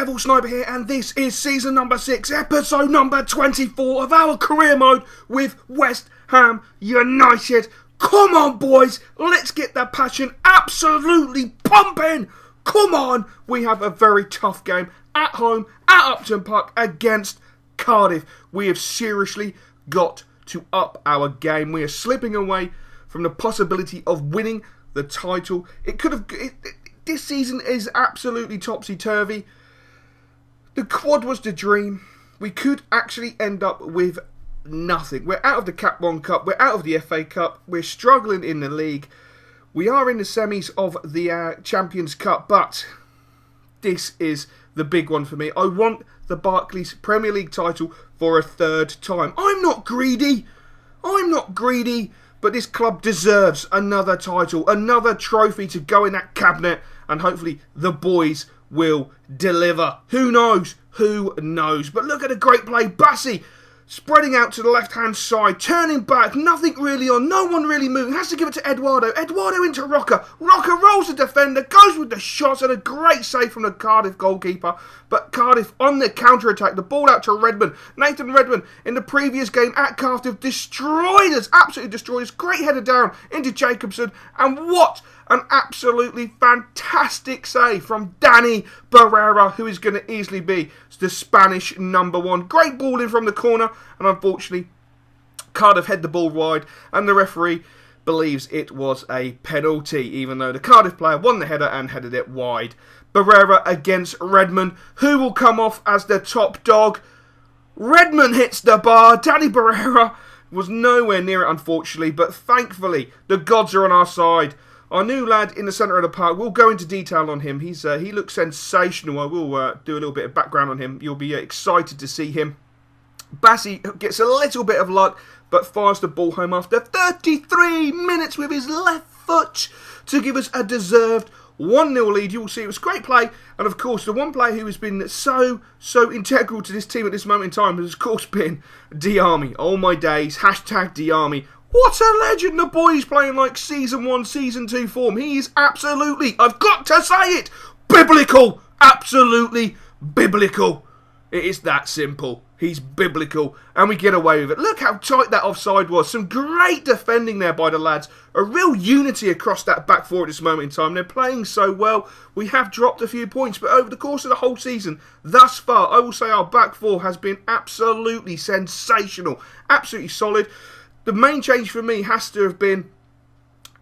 Devil Sniper here, and this is season number 6, episode number 24 of our career mode with West Ham United. Come on, boys, let's get that passion absolutely pumping. Come on, we have a very tough game at home at Upton Park against Cardiff. We have seriously got to up our game. We are slipping away from the possibility of winning the title. This season is absolutely topsy-turvy. The quad was the dream. We could actually end up with nothing. We're out of the Cap 1 Cup. We're out of the FA Cup. We're struggling in the league. We are in the semis of the Champions Cup, but this is the big one for me. I want the Barclays Premier League title for a third time. I'm not greedy. But this club deserves another title, another trophy to go in that cabinet, and hopefully the boys will deliver. Who knows? But look at the great play. Bassi spreading out to the left-hand side, turning back, nothing really on, no one really moving, has to give it to Eduardo. Eduardo into Rocker. Rocker rolls the defender, goes with the shots, and a great save from the Cardiff goalkeeper. But Cardiff on the counter-attack, the ball out to Redmond. Nathan Redmond in the previous game at Cardiff absolutely destroyed us. Great header down into Jacobson, and what an absolutely fantastic save from Danny Barrera, who is going to easily be the Spanish number 1. Great ball in from the corner, and unfortunately, Cardiff head the ball wide, and the referee believes it was a penalty, even though the Cardiff player won the header and headed it wide. Barrera against Redmond. Who will come off as the top dog? Redmond hits the bar. Danny Barrera was nowhere near it, unfortunately, but thankfully, the gods are on our side. Our new lad in the centre of the park, we'll go into detail on him. He looks sensational. I will do a little bit of background on him. You'll be excited to see him. Bassi gets a little bit of luck, but fires the ball home after 33 minutes with his left foot to give us a deserved 1-0 lead. You will see it was great play, and of course the one player who has been so integral to this team at this moment in time has of course been Diarmi. Oh my days, hashtag Diarmi. What a legend. The boy is playing like Season 1, Season 2 form. He is absolutely, I've got to say it, biblical. Absolutely biblical. It is that simple. He's biblical, and we get away with it. Look how tight that offside was. Some great defending there by the lads. A real unity across that back four at this moment in time. They're playing so well. We have dropped a few points, but over the course of the whole season, thus far, I will say our back four has been absolutely sensational. Absolutely solid. The main change for me has to have been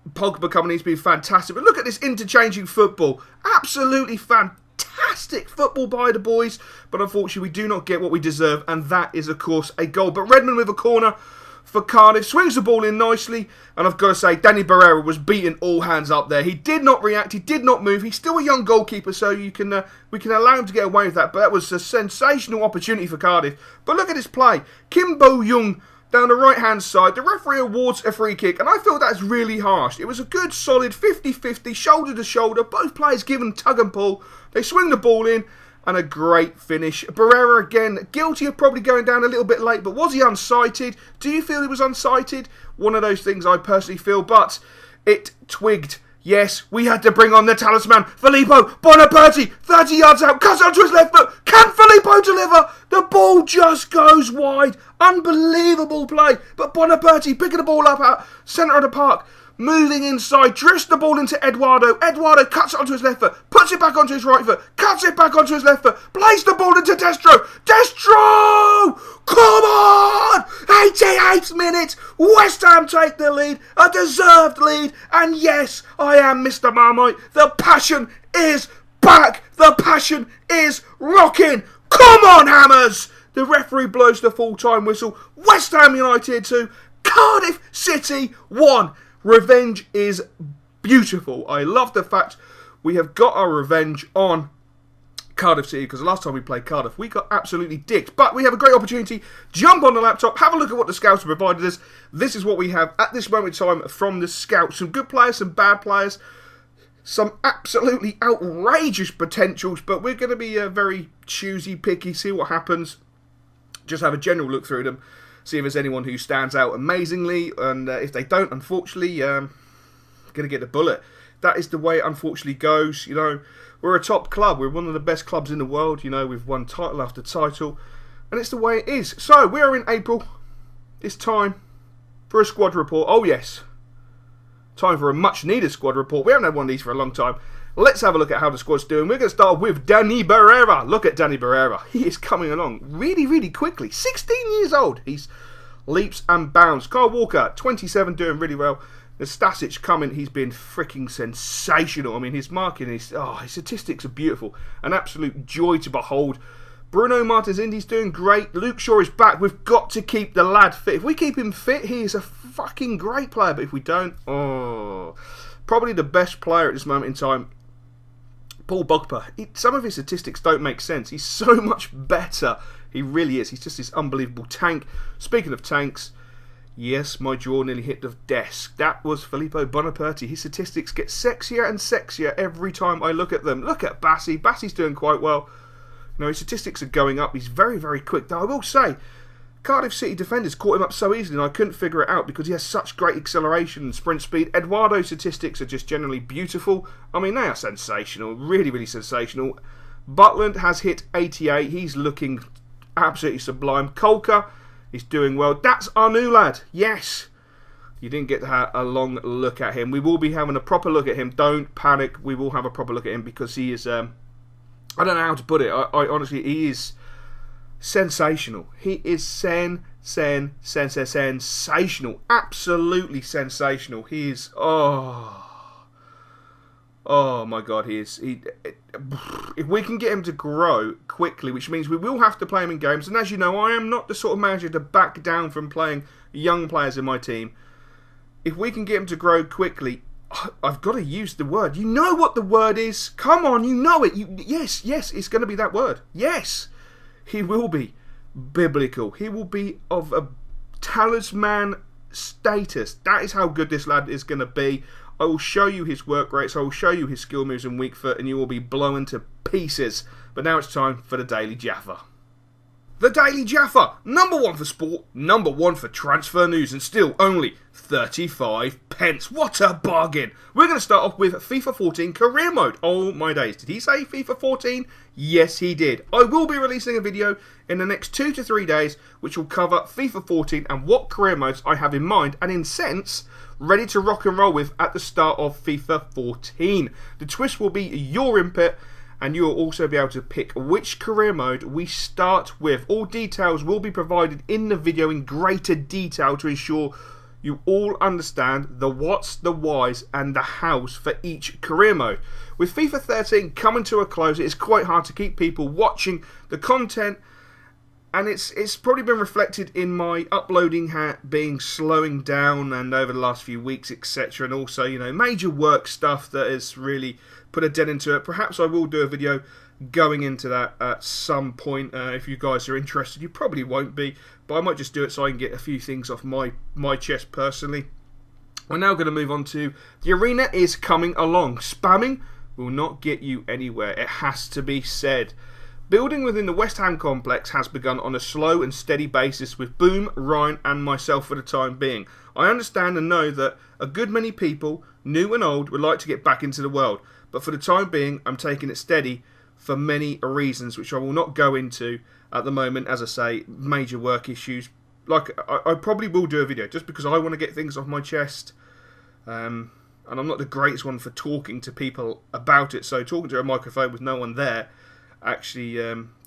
Pogba coming in. He's been fantastic. But look at this interchanging football. Absolutely fantastic football by the boys. But unfortunately, we do not get what we deserve. And that is, of course, a goal. But Redmond with a corner for Cardiff. Swings the ball in nicely. And I've got to say, Danny Barrera was beating all hands up there. He did not react. He did not move. He's still a young goalkeeper, so we can allow him to get away with that. But that was a sensational opportunity for Cardiff. But look at this play. Kim Bo-young down the right-hand side, the referee awards a free kick, and I feel that's really harsh. It was a good, solid 50-50, shoulder to shoulder, both players given tug and pull. They swing the ball in, and a great finish. Barrera, again, guilty of probably going down a little bit late, but was he unsighted? Do you feel he was unsighted? One of those things I personally feel, but it twigged. Yes, we had to bring on the talisman, Filippo Bonaperti, 30 yards out, cuts onto his left foot. Can Filippo deliver? The ball just goes wide. Unbelievable play. But Bonaperti picking the ball up out centre of the park, moving inside, drifts the ball into Eduardo. Eduardo cuts it onto his left foot, puts it back onto his right foot, cuts it back onto his left foot, plays the ball into Destro. Destro! Come on! 88th minute, West Ham take the lead, a deserved lead, and yes, I am Mr. Marmite. The passion is back. The passion is rocking. Come on, Hammers! The referee blows the full-time whistle. West Ham United 2, Cardiff City 1. Revenge is beautiful. I love the fact we have got our revenge on Cardiff City, because the last time we played Cardiff, we got absolutely dicked. But we have a great opportunity. Jump on the laptop, have a look at what the scouts have provided us. This is what we have at this moment in time from the scouts. Some good players, some bad players, some absolutely outrageous potentials, but we're going to be very choosy, picky, see what happens. Just have a general look through them, see if there's anyone who stands out amazingly, and if they don't, unfortunately, going to get the bullet. that is the way it unfortunately goes. You know, we're a top club. We're one of the best clubs in the world. You know, we've won title after title. And it's the way it is. So, we are in April. It's time for a squad report. Oh, yes. Time for a much-needed squad report. We haven't had one of these for a long time. Let's have a look at how the squad's doing. We're going to start with Danny Barrera. Look at Danny Barrera. He is coming along really, really quickly. 16 years old. He's leaps and bounds. Kyle Walker, 27, doing really well. The Stasic coming. He's been freaking sensational. I mean, his marking, his statistics are beautiful. An absolute joy to behold. Bruno Martins Indy's doing great. Luke Shaw is back. We've got to keep the lad fit. If we keep him fit, he is a fucking great player. But if we don't, probably the best player at this moment in time, Paul Pogba. Some of his statistics don't make sense. He's so much better. He really is. He's just this unbelievable tank. Speaking of tanks, yes, my jaw nearly hit the desk. That was Filippo Bonaparti. His statistics get sexier and sexier every time I look at them. Look at Bassi. Bassi's doing quite well. You know, his statistics are going up. He's very, very quick. Though I will say, Cardiff City defenders caught him up so easily and I couldn't figure it out because he has such great acceleration and sprint speed. Eduardo's statistics are just generally beautiful. I mean, they are sensational. Really, really sensational. Butland has hit 88. He's looking absolutely sublime. Kolka is doing well. That's our new lad. Yes. You didn't get to have a long look at him. We will be having a proper look at him. Don't panic. We will have a proper look at him because he is... I don't know how to put it. I honestly, he is sensational. He is sensational. Absolutely sensational. He is, oh my God, he is. If we can get him to grow quickly, which means we will have to play him in games, and as you know, I am not the sort of manager to back down from playing young players in my team. If we can get him to grow quickly, I've got to use the word. You know what the word is. Come on, you know it. Yes, it's going to be that word. Yes, he will be biblical. He will be of a talisman status. That is how good this lad is going to be. I will show you his work rates. I will show you his skill moves and weak foot, and you will be blown to pieces. But now it's time for the Daily Jaffa. The Daily Jaffa, number one for sport, number one for transfer news, and still only 35 pence. What a bargain! We're going to start off with FIFA 14 career mode. Oh my days, did he say FIFA 14? Yes, he did. I will be releasing a video in the next 2 to 3 days which will cover FIFA 14 and what career modes I have in mind and in sense ready to rock and roll with at the start of FIFA 14. The twist will be your input, and you will also be able to pick which career mode we start with. All details will be provided in the video in greater detail to ensure you all understand the what's, the whys and the hows for each career mode. With FIFA 13 coming to a close, it is quite hard to keep people watching the content, and it's probably been reflected in my uploading being slowing down and over the last few weeks, etc. And also, you know, major work stuff that has really put a dent into it. Perhaps I will do a video going into that at some point. If you guys are interested, you probably won't be, but I might just do it so I can get a few things off my chest personally. We're now going to move on to the arena is coming along. Spamming will not get you anywhere. It has to be said. Building within the West Ham complex has begun on a slow and steady basis with Boom, Ryan and myself for the time being. I understand and know that a good many people, new and old, would like to get back into the world, but for the time being I'm taking it steady for many reasons which I will not go into at the moment. As I say, major work issues. Like, I probably will do a video just because I want to get things off my chest, and I'm not the greatest one for talking to people about it, so talking to a microphone with no one there actually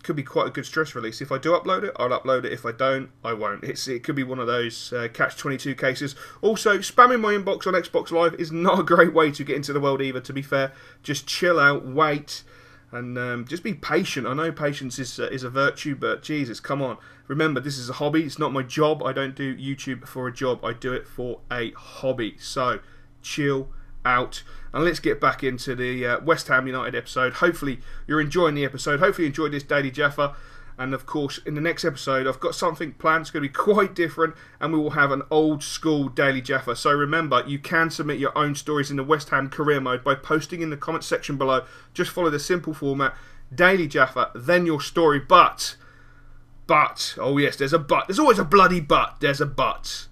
could be quite a good stress release. If I do upload it, I'll upload it. If I don't, I won't. It could be one of those catch-22 cases. Also, spamming my inbox on Xbox Live is not a great way to get into the world either, to be fair. Just chill out, wait, and just be patient. I know patience is a virtue, but Jesus, come on. Remember, this is a hobby. It's not my job. I don't do YouTube for a job. I do it for a hobby. So, chill out. And let's get back into the West Ham United episode. Hopefully you're enjoying the episode. Hopefully you enjoyed this Daily Jaffa. And of course, in the next episode, I've got something planned. It's going to be quite different, and we will have an old school Daily Jaffa. So remember, you can submit your own stories in the West Ham career mode by posting in the comment section below. Just follow the simple format: Daily Jaffa, then your story. But, oh yes, there's a but. There's always a bloody but. There's a but.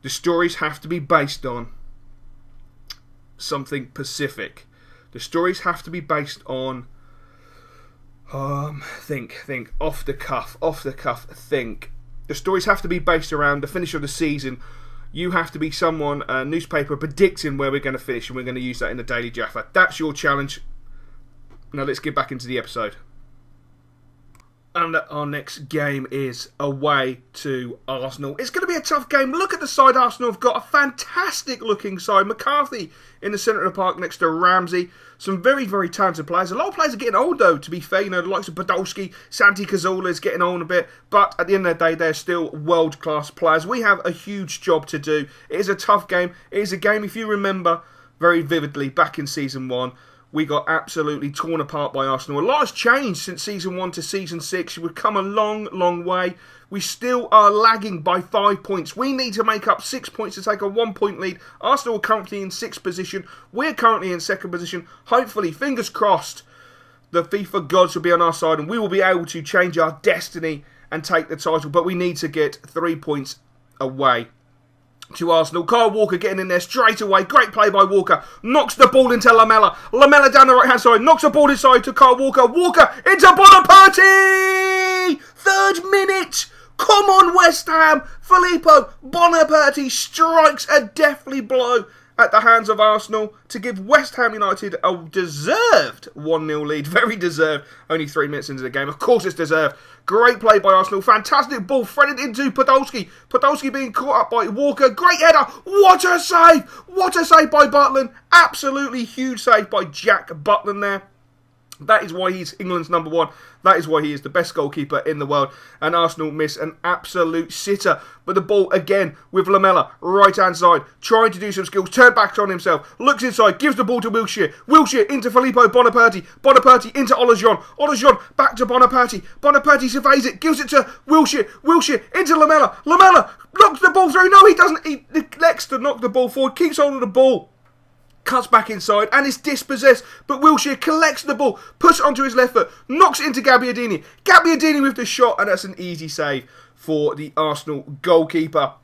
The stories have to be based on something Pacific. The stories have to be based on think off the cuff, think. The stories have to be based around the finish of the season. You have to be someone, a newspaper, predicting where we're going to finish, and we're going to use that in the Daily Jaffa. That's your challenge. Now let's get back into the episode. And our next game is away to Arsenal. It's going to be a tough game. Look at the side Arsenal have got. A fantastic looking side. McCarthy in the centre of the park next to Ramsey. Some very, very talented players. A lot of players are getting old though, to be fair. You know, the likes of Podolski, Santi Cazorla is getting on a bit. But at the end of the day, they're still world-class players. We have a huge job to do. It is a tough game. It is a game, if you remember very vividly, back in Season 1. We got absolutely torn apart by Arsenal. A lot has changed since Season 1 to Season 6. We've come a long, long way. We still are lagging by 5 points. We need to make up 6 points to take a 1 point lead. Arsenal are currently in 6th position. We're currently in 2nd position. Hopefully, fingers crossed, the FIFA gods will be on our side and we will be able to change our destiny and take the title. But we need to get 3 points away to Arsenal. Kyle Walker getting in there straight away. Great play by Walker. Knocks the ball into Lamela. Lamela down the right hand side. Knocks the ball inside to Kyle Walker. Walker into Bonaparty! 3rd minute. Come on, West Ham. Filippo Bonaparty strikes a deathly blow at the hands of Arsenal to give West Ham United a deserved 1-0 lead. Very deserved. Only 3 minutes into the game. Of course it's deserved. Great play by Arsenal. Fantastic ball threaded into Podolski. Podolski being caught up by Walker. Great header. What a save. What a save by Butland. Absolutely huge save by Jack Butland there. That is why he's England's number 1. That is why he is the best goalkeeper in the world. And Arsenal miss an absolute sitter. But the ball again with Lamela, right hand side, trying to do some skills, turn back on himself, looks inside, gives the ball to Wilshere. Wilshere into Filippo Bonaparty. Bonaparty into Olajuwon. Olajuwon back to Bonaparty. Bonaparty surveys it, gives it to Wilshere. Wilshere into Lamela. Lamela knocks the ball through. No, he doesn't. He neglects to knock the ball forward, keeps hold of the ball. Cuts back inside and is dispossessed, but Wilshere collects the ball, puts it onto his left foot, knocks it into Gabbiadini. Gabbiadini with the shot, and that's an easy save for the Arsenal goalkeeper.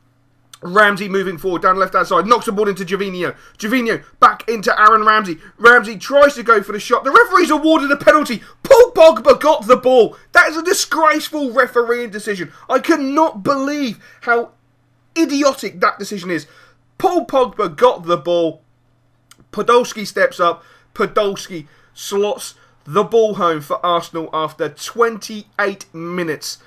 Ramsey moving forward down the left-hand side, knocks the ball into Gervinho. Gervinho back into Aaron Ramsey. Ramsey tries to go for the shot. The referee's awarded a penalty. Paul Pogba got the ball. That is a disgraceful refereeing decision. I cannot believe how idiotic that decision is. Paul Pogba got the ball. Podolski steps up. Podolski slots the ball home for Arsenal after 28 minutes.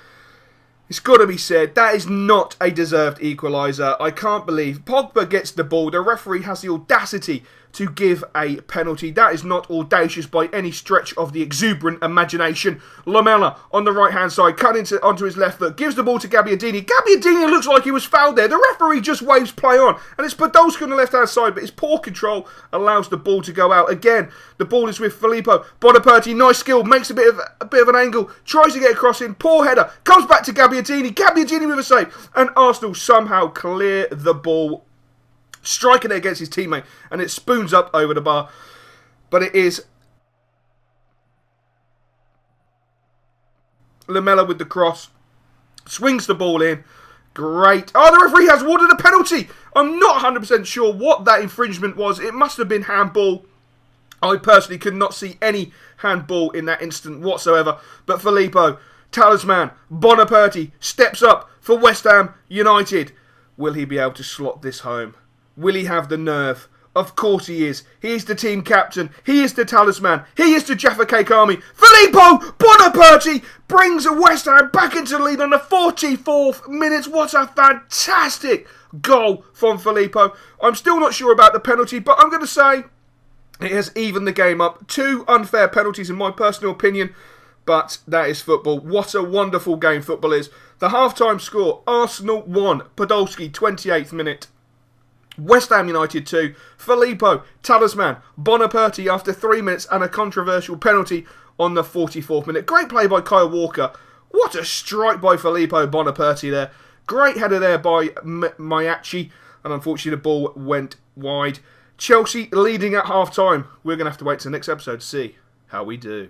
It's got to be said, that is not a deserved equaliser. I can't believe Pogba gets the ball. The referee has the audacity to give a penalty. That is not audacious by any stretch of the exuberant imagination. Lamela on the right-hand side, cut onto his left foot, gives the ball to Gabbiadini. Gabbiadini looks like he was fouled there. The referee just waves play on. And it's Podolski on the left-hand side, but his poor control allows the ball to go out. Again, the ball is with Filippo Bonaparty. Nice skill, makes a bit of an angle, tries to get across in. Poor header, comes back to Gabbiadini. Gabbiadini with a save. And Arsenal somehow clear the ball, striking it against his teammate, and it spoons up over the bar. But it is Lamela with the cross, swings the ball in. Great. Oh, the referee has awarded a penalty. I'm not 100% sure what that infringement was. It must have been handball. I personally could not see any handball in that instant whatsoever. But Filippo, talisman, Bonaparty steps up for West Ham United. Will he be able to slot this home? Will he have the nerve? Of course he is. He is the team captain. He is the talisman. He is the Jaffa Cake Army. Filippo Bonaparty brings West Ham back into the lead on the 44th minute. What a fantastic goal from Filippo. I'm still not sure about the penalty, but I'm going to say it has evened the game up. 2 unfair penalties in my personal opinion, but that is football. What a wonderful game football is. The half-time score, Arsenal 1, Podolski 28th minute. West Ham United 2, Filippo, talisman, Bonaparty after 3 minutes and a controversial penalty on the 44th minute. Great play by Kyle Walker. What a strike by Filippo Bonaparty there. Great header there by Miachi, and unfortunately the ball went wide. Chelsea leading at half-time. We're going to have to wait till the next episode to see how we do.